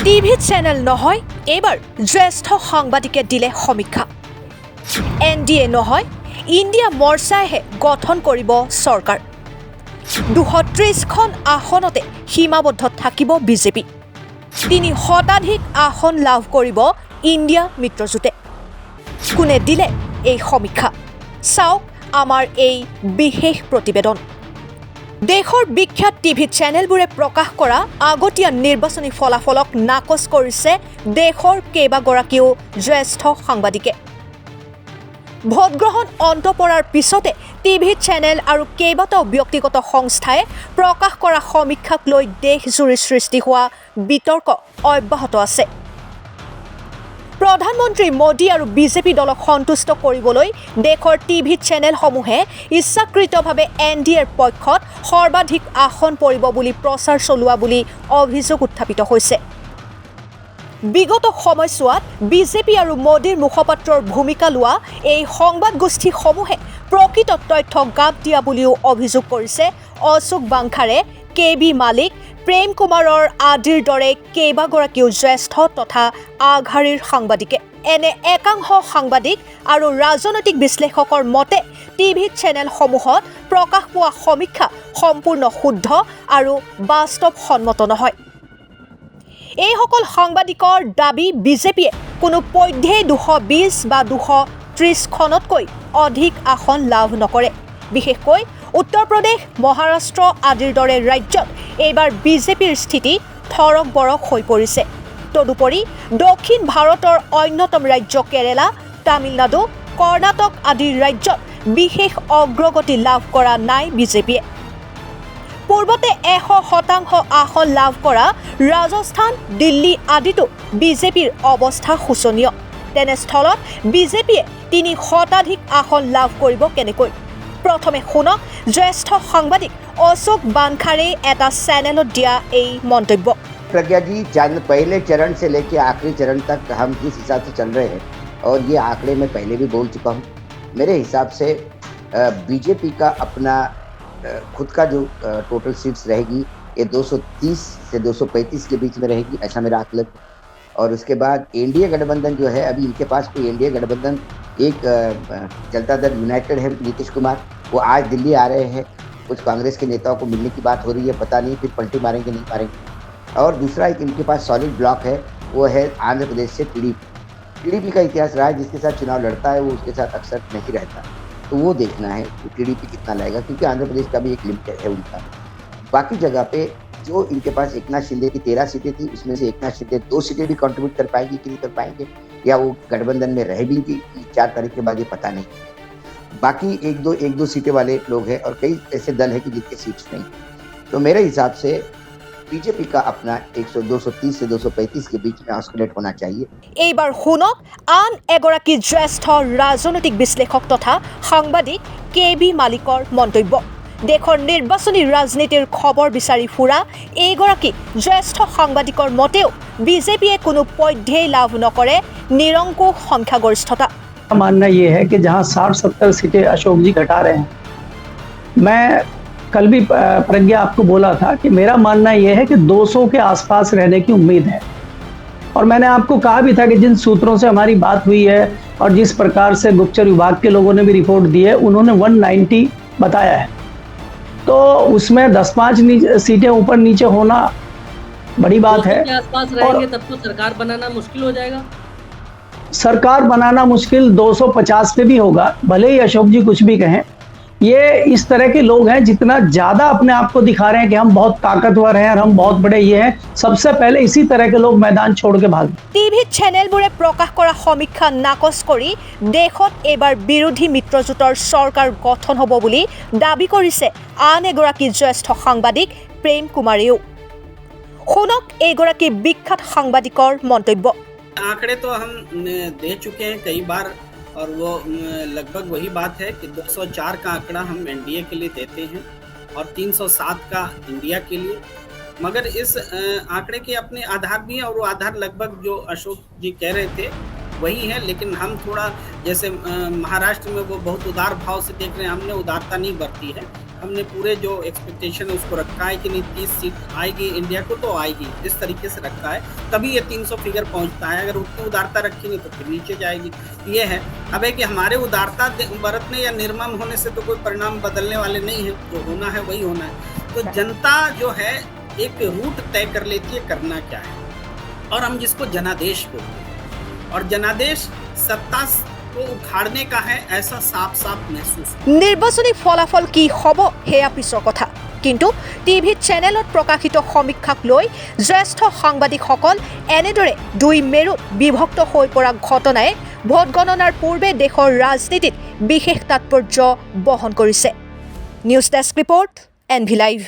TV channel নহয়, এইবাৰ জ্যেষ্ঠ সাংবাদিকে দিলে সমীক্ষা। NDA নহয়, ইণ্ডিয়া মৰ্চাইহে গঠন কৰিব চৰকাৰ। 230খন আসনতে সীমাবদ্ধ থাকিব বিজেপি। 3 শতাধিক আসন লাভ কৰিব ইণ্ডিয়া মিত্ৰজোঁটে। কোনে দিলে এই সমীক্ষা? চাওক আমাৰ এই বিশেষ প্ৰতিবেদন। দেশৰ বিখ্যাত টিভি চেনেলবোৰে প্ৰকাশ কৰা আগতীয়া নিৰ্বাচনী ফলাফলক নাকচ কৰিছে দেশৰ কেইবাগৰাকীও জ্যেষ্ঠ সাংবাদিকে। ভোটগ্ৰহণ অন্ত পৰাৰ পিছতে টিভি চেনেল আৰু কেইবাটাও ব্যক্তিগত সংস্থাই প্ৰকাশ কৰা সমীক্ষাক লৈ দেশজুৰি সৃষ্টি হোৱা বিতৰ্ক অব্যাহত আছে। প্ৰধানমন্ত্ৰী মোদী আৰু বিজেপি দলক সন্তুষ্ট কৰিবলৈ দেশৰ টিভি চেনেলসমূহে ইচ্ছাকৃতভাৱে NDAৰ পক্ষত সৰ্বাধিক আসন পৰিব বুলি প্ৰচাৰ চলোৱা বুলি অভিযোগ উত্থাপিত হৈছে। বিগত সময়ছোৱাত বিজেপি আৰু মোদীৰ মুখপাত্ৰৰ ভূমিকা লোৱা এই সংবাদ গোষ্ঠীসমূহে প্ৰকৃত তথ্য গাপ দিয়া বুলিও অভিযোগ কৰিছে অশোক বাংখাৰে, KB মালিক, প্ৰেম কুমাৰৰ আদিৰ দৰে কেইবাগৰাকীও জ্যেষ্ঠ তথা আগশাৰীৰ সাংবাদিকে। এনে একাংশ সাংবাদিক আৰু ৰাজনৈতিক বিশ্লেষকৰ মতে টিভি চেনেলসমূহত প্ৰকাশ পোৱা সমীক্ষা সম্পূৰ্ণ শুদ্ধ আৰু বাস্তৱসন্মত নহয়। এইসকল সাংবাদিকৰ দাবী বিজেপিয়ে কোনো পধ্যেই 220 বা 230খনতকৈ অধিক আসন লাভ নকৰে। বিশেষকৈ উত্তৰ প্ৰদেশ, মহাৰাষ্ট্ৰ আদিৰ দৰে ৰাজ্যত এইবাৰ বিজেপিৰ স্থিতি থৰক বৰক হৈ পৰিছে। তদুপৰি দক্ষিণ ভাৰতৰ অন্যতম ৰাজ্য কেৰালা, তামিলনাডু, কৰ্ণাটক আদিৰ ৰাজ্যত বিশেষ অগ্ৰগতি লাভ কৰা নাই বিজেপিয়ে। পূৰ্বতে 100% আসন লাভ কৰা ৰাজস্থান, দিল্লী আদিতো বিজেপিৰ অৱস্থা শোচনীয়। তেনেস্থলত বিজেপিয়ে 3 শতাধিক আসন লাভ কৰিব কেনেকৈ? প্ৰথমে শুনক জ্যেষ্ঠ সাংবাদিক অশোক বাংখাৰে এটা চেনেলত দিয়া এই মন্তব্য। प्रज्ञा जी, पहले चरण से लेके आखिरी चरण तक हम जिस हिसाब से चल रहे हैं, और ये आंकड़े में पहले भी बोल चुका हूँ, मेरे हिसाब से बीजेपी का अपना खुद का जो टोटल सीट्स रहेगी ये 230 से 235 के बीच में रहेगी, ऐसा मेरा आकलन। और उसके बाद एनडीए गठबंधन जो है, अभी इनके पास कोई एनडीए गठबंधन एक जनता दल यूनाइटेड है, नीतीश कुमार, वो आज दिल्ली आ रहे हैं। कुछ कांग्रेस के नेताओं को मिलने की बात हो रही है, पता नहीं फिर पलटी मारेंगे नहीं मारेंगे। और दूसरा एक इनके पास सॉलिड ब्लॉक है, वो है आंध्र प्रदेश से टीडीपी का इतिहास रहा है, जिसके साथ चुनाव लड़ता है वो उसके साथ अक्सर नहीं रहता। तो वो देखना है कि टीडीपी कितना लाएगा, क्योंकि आंध्र प्रदेश का भी एक लिमिटेड है उनका। बाकी जगह पे जो इनके पास एकनाथ शिंदे की 13 सीटें थी, उसमें से एकनाथ शिंदे 2 सीटें भी कंट्रीब्यूट कर पाएंगे कि नहीं कर पाएंगे, या वो गठबंधन में रह भी कि 4 तारीख के बाद ये पता नहीं। बाकी एक दो सीटें वाले लोग हैं और कई ऐसे दल हैं कि जिनके सीट्स नहीं। तो मेरे हिसाब से बीजेपी का अपना 230 से 235 के बीच में ऑस्किलेट होना चाहिए। এইবাৰ শুনক আন এগৰাকী জ্যেষ্ঠ ৰাজনৈতিক বিশ্লেষক তথা সাংবাদিক KB মালিকৰ মন্তব্য। দেশৰ নিৰ্বাচনী ৰাজনীতিৰ খবৰ বিচাৰি ফুৰা এইগৰাকী জ্যেষ্ঠ সাংবাদিকৰ মতেও বিজেপিয়ে কোনো পধ্যেই লাভ নকৰে নিৰংকুশ সংখ্যাগৰিষ্ঠতা। मानना ये है कि जहां 60-70 सीटें अशोक जी घटा रहे हैं, मैं कल भी प्रज्ञा आपको बोला था कि मेरा मानना यह है कि 200 के आसपास रहने की उम्मीद है। और मैंने आपको कहा भी था कि जिन सूत्रों से हमारी बात हुई है और जिस प्रकार से गुप्तचर विभाग के लोगों ने भी रिपोर्ट दी है, उन्होंने 190 बताया है। तो उसमें 10-5 सीटें ऊपर नीचे होना बड़ी बात है। आसपास रहेंगे तब तो सरकार बनाना मुश्किल हो जाएगा। सरकार बनाना मुश्किल 250 पे भी होगा, भले ही अशोक जी कुछ भी कहें। ये इस तरह के लोग हैं, जितना ज्यादा अपने आप को दिखा रहे हैं कि हम बहुत ताकतवर हैं और हम बहुत बड़े ये हैं, सबसे पहले इसी तरह के लोग मैदान छोड़ के भाग। টিভি চেনেলবোৰে প্ৰকাশ কৰা সমীক্ষা নাকচ কৰি দেশত এইবাৰ বিৰোধী মিত্ৰজোঁটৰ চৰকাৰ গঠন হ'ব বুলি দাবী কৰিছে আন এগৰাকী জ্যেষ্ঠ সাংবাদিক প্ৰেম কুমাৰেও। শুনক এইগৰাকী বিখ্যাত সাংবাদিকৰ মন্তব্য। आंकड़े तो हम दे चुके हैं कई बार, और वो लगभग वही बात है कि 204 का आंकड़ा हम एनडीए के लिए देते हैं और 307 का इंडिया के लिए। मगर इस आंकड़े के अपने आधार भी हैं, और वो आधार लगभग जो अशोक जी कह रहे थे वही है। लेकिन हम थोड़ा, जैसे महाराष्ट्र में वो बहुत उदार भाव से देख रहे हैं, हमने उदारता नहीं बरती है। हमने पूरे जो एक्सपेक्टेशन है उसको रखा है कि नहीं 30 सीट आएगी इंडिया को तो आएगी, इस तरीके से रखा है, तभी ये 300 फिगर पहुंचता है। अगर उतनी उदारता रखी नहीं तो फिर नीचे जाएगी। ये है अब है कि हमारे उदारता बरतने या निर्मम होने से तो कोई परिणाम बदलने वाले नहीं है, जो होना है वही होना है। तो जनता जो है एक रूट तय कर लेती है करना क्या है, और हम जिसको जनादेश बोलते हैं, और जनादेश सत्ता को उखाड़ने का है, ऐसा साफ साफ महसूस। নিৰ্বাচনী ফলাফল কি হ'ব সেয়া পিছৰ কথা, কিন্তু টিভি চেনেলত প্ৰকাশিত সমীক্ষাক লৈ জ্যেষ্ঠ সাংবাদিকসকল এনেদৰে দুই মেৰু বিভক্ত হৈ পৰা ঘটনাই ভোট গণনাৰ পূৰ্বে দেশৰ ৰাজনীতিত বিশেষ তাৎপৰ্য বহন কৰিছে। News desk report NV live.